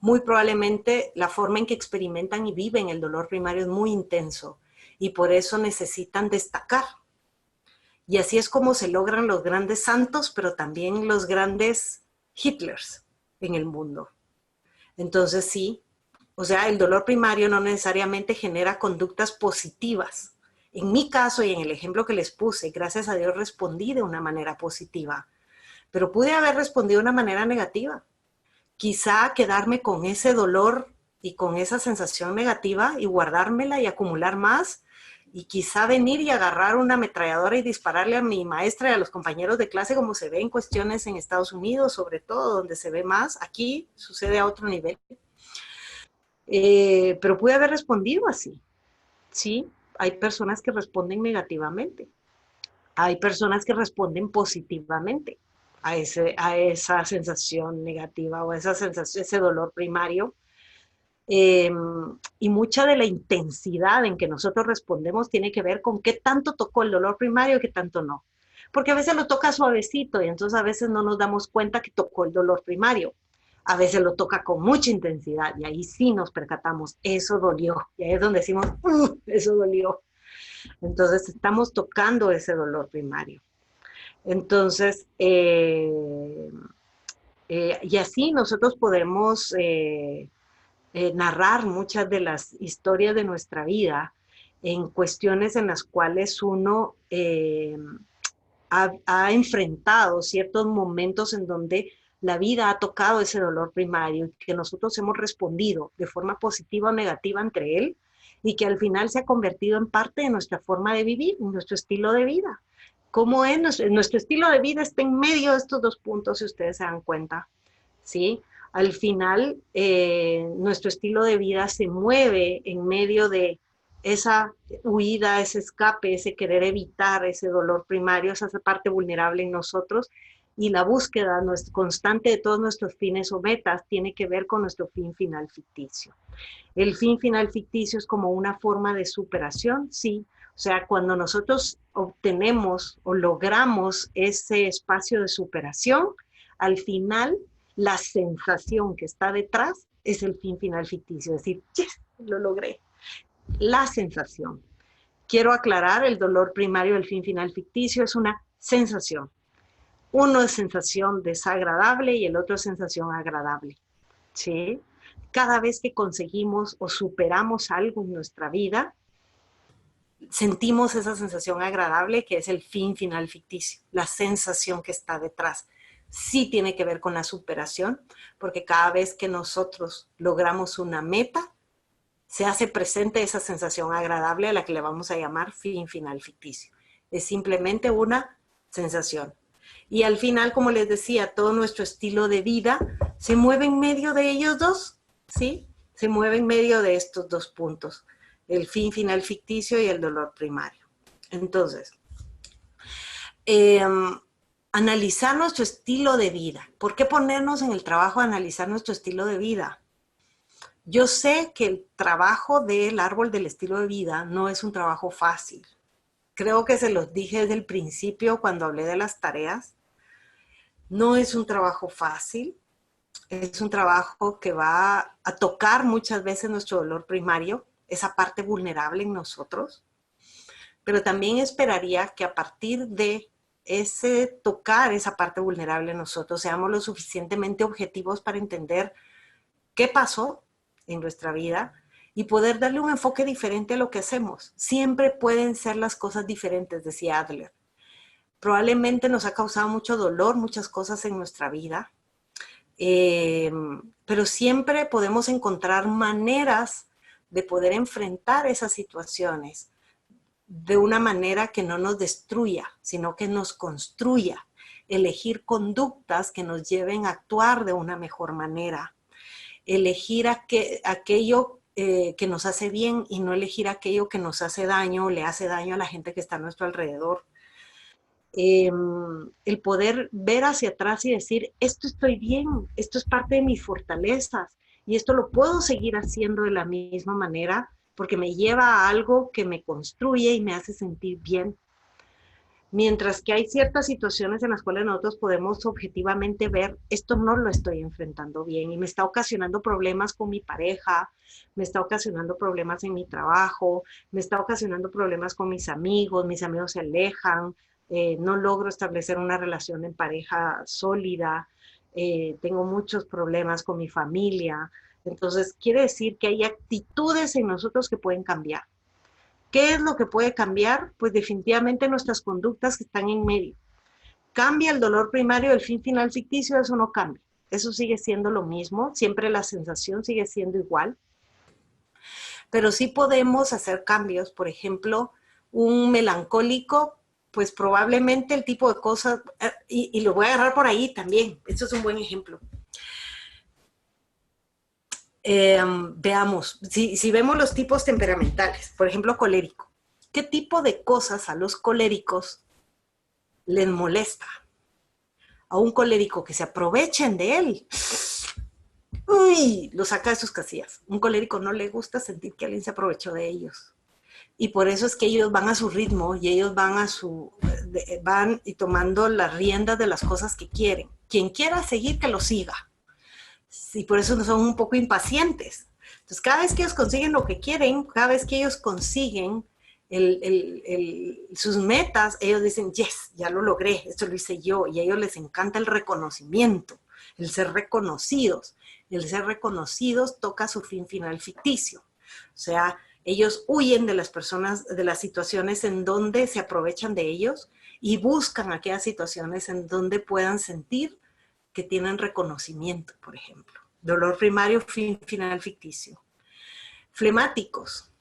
Muy probablemente la forma en que experimentan y viven el dolor primario es muy intenso y por eso necesitan destacar. Y así es como se logran los grandes santos, pero también los grandes Hitlers en el mundo. Entonces sí, o sea, el dolor primario no necesariamente genera conductas positivas. En mi caso y en el ejemplo que les puse, gracias a Dios respondí de una manera positiva, pero pude haber respondido de una manera negativa. Quizá quedarme con ese dolor y con esa sensación negativa y guardármela y acumular más, y quizá venir y agarrar una ametralladora y dispararle a mi maestra y a los compañeros de clase, como se ve en cuestiones en Estados Unidos, sobre todo, donde se ve más. Aquí sucede a otro nivel. Pero pude haber respondido así. Sí, hay personas que responden negativamente. Hay personas que responden positivamente a esa sensación negativa o a esa sensación, ese dolor primario. Eh, y mucha de la intensidad en que nosotros respondemos tiene que ver con qué tanto tocó el dolor primario y qué tanto no. Porque a veces lo toca suavecito y entonces a veces no nos damos cuenta que tocó el dolor primario. A veces lo toca con mucha intensidad y ahí sí nos percatamos, eso dolió. Y ahí es donde decimos, eso dolió. Entonces estamos tocando ese dolor primario. Entonces, y así nosotros podemos narrar muchas de las historias de nuestra vida en cuestiones en las cuales uno ha enfrentado ciertos momentos en donde la vida ha tocado ese dolor primario y que nosotros hemos respondido de forma positiva o negativa entre él y que al final se ha convertido en parte de nuestra forma de vivir, en nuestro estilo de vida. ¿Cómo es? Nuestro estilo de vida está en medio de estos dos puntos, si ustedes se dan cuenta, ¿sí? Al final, nuestro estilo de vida se mueve en medio de esa huida, ese escape, ese querer evitar ese dolor primario, esa parte vulnerable en nosotros, y la búsqueda constante de todos nuestros fines o metas tiene que ver con nuestro fin final ficticio. El fin final ficticio es como una forma de superación, sí. O sea, cuando nosotros obtenemos o logramos ese espacio de superación, al final la sensación que está detrás es el fin final ficticio, es decir, yes, lo logré. La sensación. Quiero aclarar, el dolor primario del fin final ficticio es una sensación. Uno es sensación desagradable y el otro es sensación agradable. ¿Sí? Cada vez que conseguimos o superamos algo en nuestra vida, sentimos esa sensación agradable que es el fin final ficticio, la sensación que está detrás. Sí tiene que ver con la superación, porque cada vez que nosotros logramos una meta, se hace presente esa sensación agradable a la que le vamos a llamar fin final ficticio. Es simplemente una sensación. Y al final, como les decía, todo nuestro estilo de vida se mueve en medio de ellos dos, ¿sí? Se mueve en medio de estos dos puntos, el fin final ficticio y el dolor primario. Entonces, analizar nuestro estilo de vida. ¿Por qué ponernos en el trabajo de analizar nuestro estilo de vida? Yo sé que el trabajo del árbol del estilo de vida no es un trabajo fácil. Creo que se los dije desde el principio cuando hablé de las tareas. No es un trabajo fácil. Es un trabajo que va a tocar muchas veces nuestro dolor primario, esa parte vulnerable en nosotros. Pero también esperaría que a partir de ese tocar esa parte vulnerable en nosotros, seamos lo suficientemente objetivos para entender qué pasó en nuestra vida y poder darle un enfoque diferente a lo que hacemos. Siempre pueden ser las cosas diferentes, decía Adler. Probablemente nos ha causado mucho dolor, muchas cosas en nuestra vida, pero siempre podemos encontrar maneras de poder enfrentar esas situaciones de una manera que no nos destruya, sino que nos construya, elegir conductas que nos lleven a actuar de una mejor manera. elegir aquello que nos hace bien y no elegir aquello que nos hace daño o le hace daño a la gente que está a nuestro alrededor. El poder ver hacia atrás y decir, esto estoy bien, esto es parte de mis fortalezas y esto lo puedo seguir haciendo de la misma manera porque me lleva a algo que me construye y me hace sentir bien. Mientras que hay ciertas situaciones en las cuales nosotros podemos objetivamente ver, esto no lo estoy enfrentando bien y me está ocasionando problemas con mi pareja, me está ocasionando problemas en mi trabajo, me está ocasionando problemas con mis amigos se alejan, no logro establecer una relación en pareja sólida, tengo muchos problemas con mi familia. Entonces, quiere decir que hay actitudes en nosotros que pueden cambiar. ¿Qué es lo que puede cambiar? Pues definitivamente nuestras conductas que están en medio. ¿Cambia el dolor primario del fin final ficticio? Eso no cambia. Eso sigue siendo lo mismo, siempre la sensación sigue siendo igual. Pero sí podemos hacer cambios. Por ejemplo, un melancólico, pues probablemente el tipo de cosas, y lo voy a agarrar por ahí también, esto es un buen ejemplo. Veamos, si vemos los tipos temperamentales, por ejemplo, colérico, ¿qué tipo de cosas a los coléricos les molesta? A un colérico que se aprovechen de él, uy, lo saca de sus casillas. Un colérico no le gusta sentir que alguien se aprovechó de ellos. Y por eso es que ellos van a su ritmo y ellos van y tomando las riendas de las cosas que quieren. Quien quiera seguir, que lo siga. Y por eso son un poco impacientes. Entonces, cada vez que ellos consiguen lo que quieren, cada vez que ellos consiguen sus metas, ellos dicen, yes, ya lo logré, esto lo hice yo. Y a ellos les encanta el reconocimiento, el ser reconocidos. El ser reconocidos toca su fin final ficticio. O sea, ellos huyen de las personas, de las situaciones en donde se aprovechan de ellos y buscan aquellas situaciones en donde puedan sentir que tienen reconocimiento, por ejemplo. Dolor primario, fin final ficticio. Flemáticos.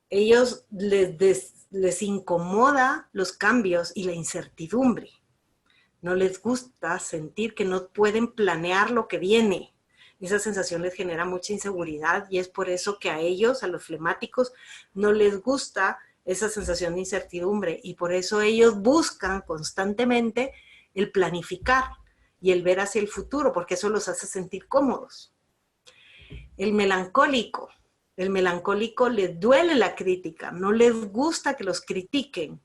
Ellos les incomoda los cambios y la incertidumbre. No les gusta sentir que no pueden planear lo que viene. Esa sensación les genera mucha inseguridad y es por eso que a ellos, a los flemáticos, no les gusta esa sensación de incertidumbre y por eso ellos buscan constantemente el planificar y el ver hacia el futuro, porque eso los hace sentir cómodos. El melancólico les duele la crítica, no les gusta que los critiquen.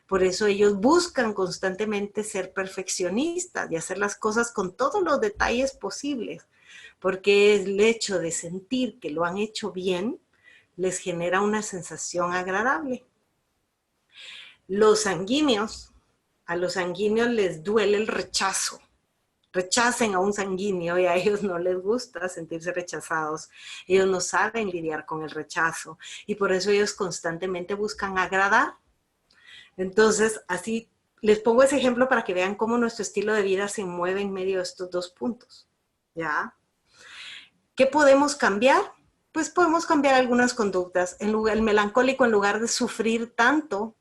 Por eso ellos buscan constantemente ser perfeccionistas y hacer las cosas con todos los detalles posibles, porque el hecho de sentir que lo han hecho bien les genera una sensación agradable. Los sanguíneos, a los sanguíneos les duele el rechazo. Rechacen a un sanguíneo y a ellos no les gusta sentirse rechazados. Ellos no saben lidiar con el rechazo y por eso ellos constantemente buscan agradar. Entonces, así les pongo ese ejemplo para que vean cómo nuestro estilo de vida se mueve en medio de estos dos puntos. ¿Ya? ¿Qué podemos cambiar? Pues podemos cambiar algunas conductas. El melancólico, en lugar de sufrir tanto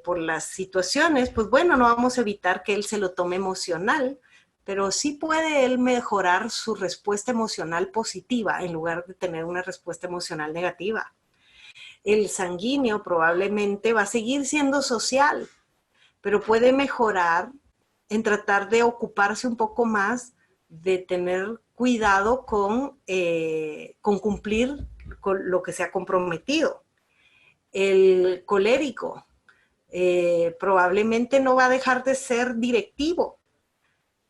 por las situaciones, pues bueno, no vamos a evitar que él se lo tome emocional, pero sí puede él mejorar su respuesta emocional positiva en lugar de tener una respuesta emocional negativa. El sanguíneo probablemente va a seguir siendo social, pero puede mejorar en tratar de ocuparse un poco más de tener cuidado con cumplir con lo que se ha comprometido. El colérico probablemente no va a dejar de ser directivo,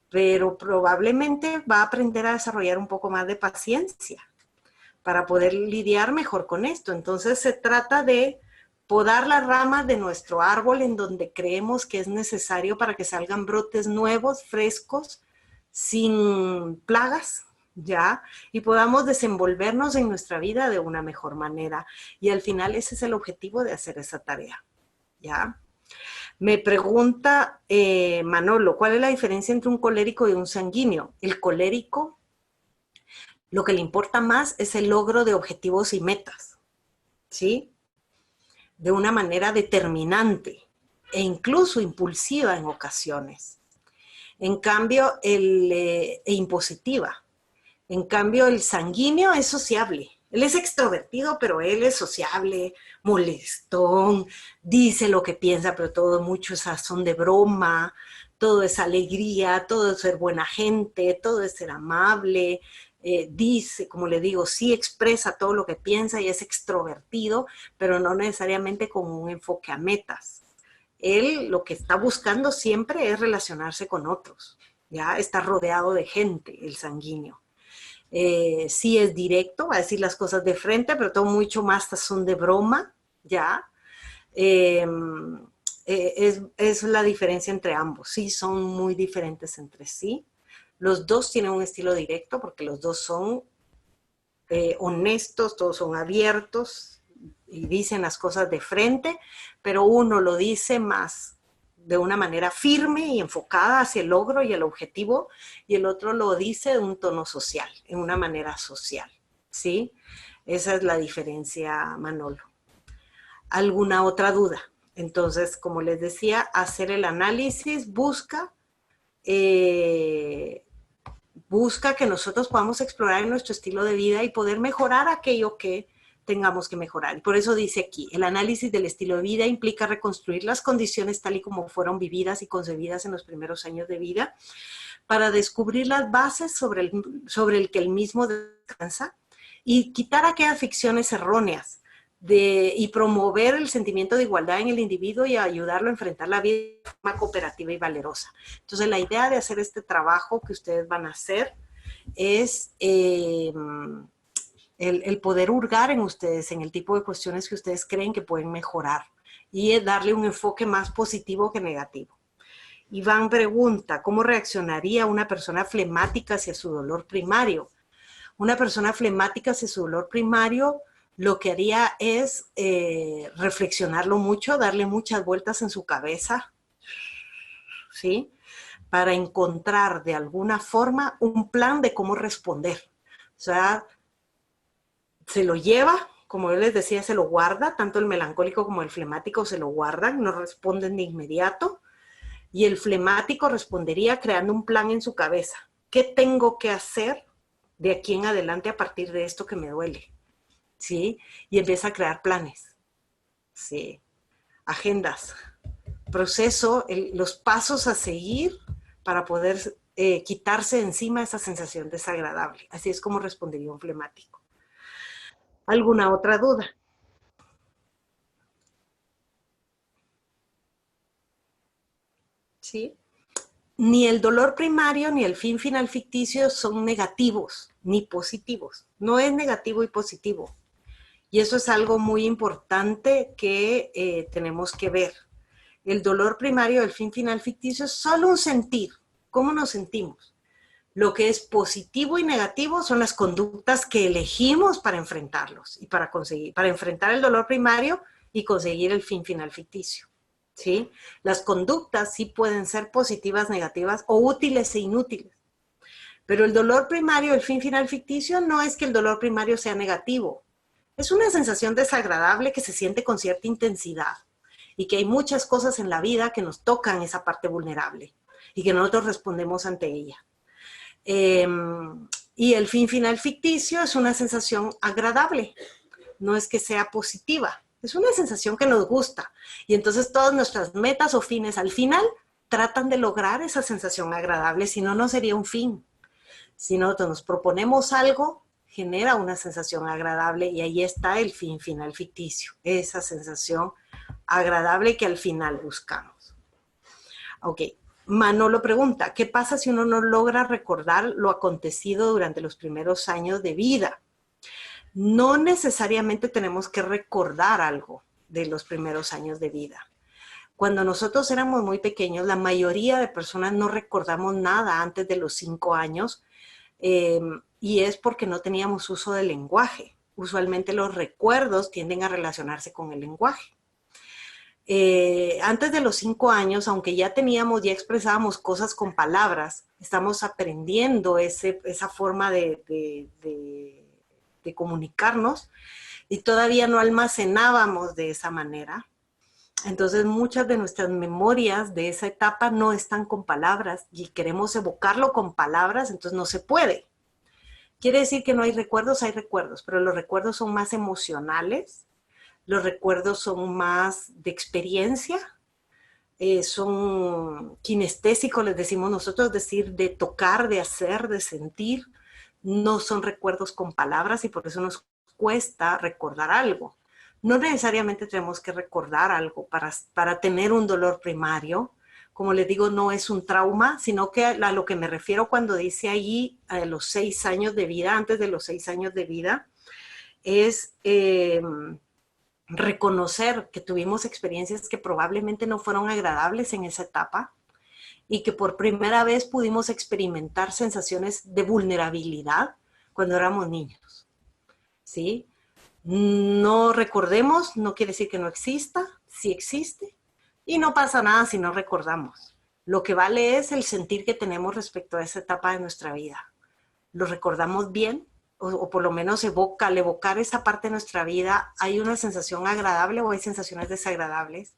pero probablemente va a aprender a desarrollar un poco más de paciencia para poder lidiar mejor con esto. Entonces se trata de podar las ramas de nuestro árbol en donde creemos que es necesario para que salgan brotes nuevos, frescos, sin plagas, ¿ya? Y podamos desenvolvernos en nuestra vida de una mejor manera. Y al final ese es el objetivo de hacer esa tarea, ¿ya? Me pregunta Manolo, ¿cuál es la diferencia entre un colérico y un sanguíneo? El colérico, lo que le importa más es el logro de objetivos y metas, ¿sí? De una manera determinante e incluso impulsiva en ocasiones. En cambio, impositiva. En cambio, el sanguíneo es sociable. Él es extrovertido, pero él es sociable, molestón, dice lo que piensa, pero todo mucho es a son de broma, todo es alegría, todo es ser buena gente, todo es ser amable, dice, como le digo, sí expresa todo lo que piensa y es extrovertido, pero no necesariamente con un enfoque a metas. Él lo que está buscando siempre es relacionarse con otros, ya está rodeado de gente, el sanguíneo. Sí es directo, va a decir las cosas de frente, pero todo mucho más son de broma, ¿ya? Eh, es la diferencia entre ambos, sí, son muy diferentes entre sí. Los dos tienen un estilo directo porque los dos son honestos, todos son abiertos y dicen las cosas de frente, pero uno lo dice más de una manera firme y enfocada hacia el logro y el objetivo, y el otro lo dice de un tono social, en una manera social, ¿sí? Esa es la diferencia, Manolo. ¿Alguna otra duda? Entonces, como les decía, hacer el análisis eh, busca que nosotros podamos explorar en nuestro estilo de vida y poder mejorar aquello que tengamos que mejorar. Y por eso dice aquí, el análisis del estilo de vida implica reconstruir las condiciones tal y como fueron vividas y concebidas en los primeros años de vida para descubrir las bases sobre el que el mismo descansa y quitar aquellas ficciones erróneas y promover el sentimiento de igualdad en el individuo y ayudarlo a enfrentar la vida de forma cooperativa y valerosa. Entonces, la idea de hacer este trabajo que ustedes van a hacer es el poder hurgar en ustedes, en el tipo de cuestiones que ustedes creen que pueden mejorar y darle un enfoque más positivo que negativo. Iván pregunta, ¿cómo reaccionaría una persona flemática hacia su dolor primario? Una persona flemática hacia su dolor primario lo que haría es reflexionarlo mucho, darle muchas vueltas en su cabeza, ¿sí? Para encontrar de alguna forma un plan de cómo responder. O sea, se lo lleva, como yo les decía, se lo guarda, tanto el melancólico como el flemático se lo guardan, no responden de inmediato, y el flemático respondería creando un plan en su cabeza. ¿Qué tengo que hacer de aquí en adelante a partir de esto que me duele? ¿Sí? Y empieza a crear planes, ¿sí? Agendas, proceso, los pasos a seguir para poder quitarse de encima esa sensación desagradable. Así es como respondería un flemático. ¿Alguna otra duda? ¿Sí? Ni el dolor primario ni el fin final ficticio son negativos ni positivos. No es negativo y positivo. Y eso es algo muy importante que tenemos que ver. El dolor primario del fin final ficticio es solo un sentir. ¿Cómo nos sentimos? Lo que es positivo y negativo son las conductas que elegimos para enfrentarlos y para conseguir, para enfrentar el dolor primario y conseguir el fin final ficticio. ¿Sí? Las conductas sí pueden ser positivas, negativas o útiles e inútiles. Pero el dolor primario, el fin final ficticio, no es que el dolor primario sea negativo. Es una sensación desagradable que se siente con cierta intensidad y que hay muchas cosas en la vida que nos tocan esa parte vulnerable y que nosotros respondemos ante ella. Y el fin final ficticio es una sensación agradable, no es que sea positiva, es una sensación que nos gusta. Y entonces todas nuestras metas o fines al final tratan de lograr esa sensación agradable, si no, no sería un fin. Si nosotros nos proponemos algo, genera una sensación agradable y ahí está el fin final ficticio, esa sensación agradable que al final buscamos. Ok, Manolo pregunta, ¿qué pasa si uno no logra recordar lo acontecido durante los primeros años de vida? No necesariamente tenemos que recordar algo de los primeros años de vida. Cuando nosotros éramos muy pequeños, la mayoría de personas no recordamos nada antes de los 5 años, y es porque no teníamos uso del lenguaje. Usualmente los recuerdos tienden a relacionarse con el lenguaje. Antes de los 5 años, aunque ya expresábamos cosas con palabras, estamos aprendiendo esa forma de comunicarnos y todavía no almacenábamos de esa manera. Entonces muchas de nuestras memorias de esa etapa no están con palabras y queremos evocarlo con palabras, entonces no se puede. Quiere decir que no hay recuerdos, pero los recuerdos son más emocionales, los recuerdos son más de experiencia, son kinestésicos, les decimos nosotros, es decir, de tocar, de hacer, de sentir. No son recuerdos con palabras y por eso nos cuesta recordar algo. No necesariamente tenemos que recordar algo para tener un dolor primario. Como les digo, no es un trauma, sino que a lo que me refiero cuando dice allí a los 6 años de vida, antes de los 6 años de vida, es reconocer que tuvimos experiencias que probablemente no fueron agradables en esa etapa y que por primera vez pudimos experimentar sensaciones de vulnerabilidad cuando éramos niños, ¿sí? No recordemos, no quiere decir que no exista, sí existe, y no pasa nada si no recordamos. Lo que vale es el sentir que tenemos respecto a esa etapa de nuestra vida. ¿Lo recordamos bien? O por lo menos al evocar esa parte de nuestra vida, ¿hay una sensación agradable o hay sensaciones desagradables?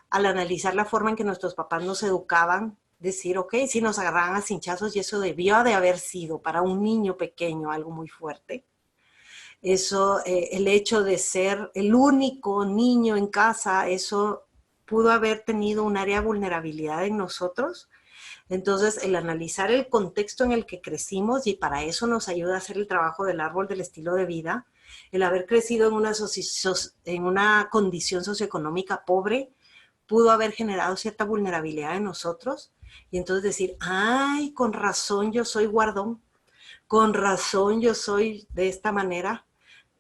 Al analizar la forma en que nuestros papás nos educaban, decir, ok, si nos agarraban a cinchazos y eso debió de haber sido para un niño pequeño algo muy fuerte. Eso, el hecho de ser el único niño en casa, eso pudo haber tenido un área de vulnerabilidad en nosotros. Entonces, el analizar el contexto en el que crecimos, y para eso nos ayuda a hacer el trabajo del árbol del estilo de vida, el haber crecido en una condición socioeconómica pobre, pudo haber generado cierta vulnerabilidad en nosotros, y entonces decir, ay, con razón yo soy guardón, con razón yo soy de esta manera,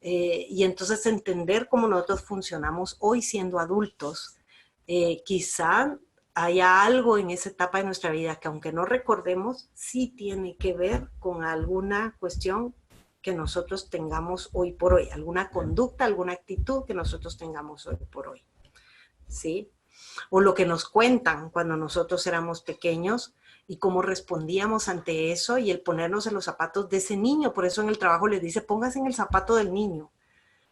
y entonces entender cómo nosotros funcionamos hoy siendo adultos. Quizá haya algo en esa etapa de nuestra vida que aunque no recordemos, sí tiene que ver con alguna cuestión que nosotros tengamos hoy por hoy, alguna conducta, alguna actitud que nosotros tengamos hoy por hoy, ¿sí? O lo que nos cuentan cuando nosotros éramos pequeños y cómo respondíamos ante eso y el ponernos en los zapatos de ese niño. Por eso en el trabajo les dice, póngase en el zapato del niño.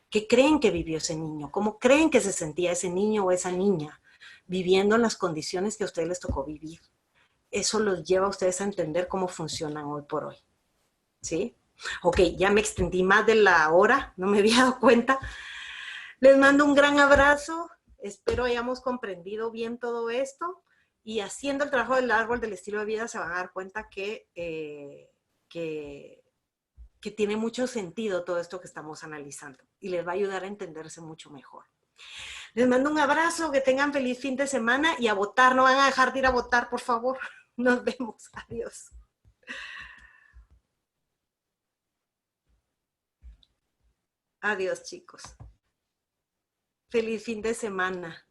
¿Qué creen que vivió ese niño? ¿Cómo creen que se sentía ese niño o esa niña viviendo en las condiciones que a ustedes les tocó vivir? Eso los lleva a ustedes a entender cómo funcionan hoy por hoy. ¿Sí? Ok, ya me extendí más de la hora, no me había dado cuenta. Les mando un gran abrazo, espero hayamos comprendido bien todo esto y haciendo el trabajo del árbol del estilo de vida se van a dar cuenta que, que tiene mucho sentido todo esto que estamos analizando y les va a ayudar a entenderse mucho mejor. Les mando un abrazo, que tengan feliz fin de semana y a votar, no van a dejar de ir a votar, por favor. Nos vemos, adiós. Adiós, chicos. Feliz fin de semana.